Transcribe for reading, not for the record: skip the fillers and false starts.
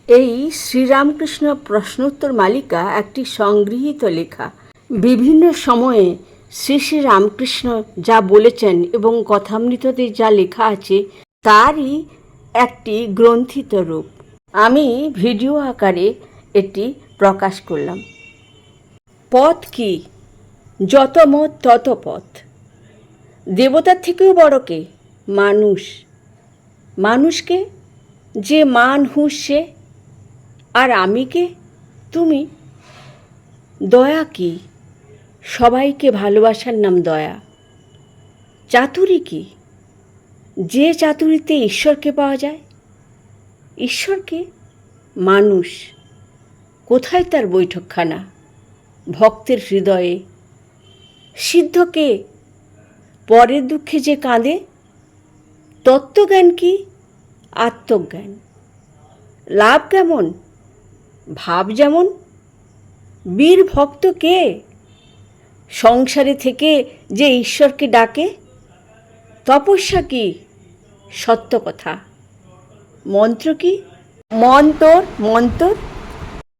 এই শ্রীরামকৃষ্ণ প্রশ্নোত্তর মালিকা একটি সংগৃহীত লেখা। বিভিন্ন সময়ে শ্রী শ্রী রামকৃষ্ণ যা বলেছেন এবং কথামৃততে যা লেখা আছে তারই একটি গ্রন্থিত রূপ। আমি ভিডিও আকারে এটি প্রকাশ করলাম। পথ কি? যত মত তত পথ। দেবতার থেকেও বড় কে? মানুষ। মানুষকে যে মান হুঁশ সে। আর আমি কে? তুমি। দয়া কি? সবাইকে ভালোবাসার নাম দয়া। চাতুরী কি? যে চাতুরীতে ঈশ্বরকে পাওয়া যায়। ঈশ্বরকে? মানুষ। কোথায় তার বৈঠকখানা? ভক্তের হৃদয়ে। সিদ্ধ কে? পরের দুঃখে যে কাঁদে। তত্ত্বজ্ঞান কি? আত্মজ্ঞান। লাভ কেমন? ভাব যেমন। বীর ভক্ত কে? সংসারে থেকে যে ঈশ্বরকে ডাকে। তপস্যা কি? সত্য কথা। মন্ত্র কি? মন্তর।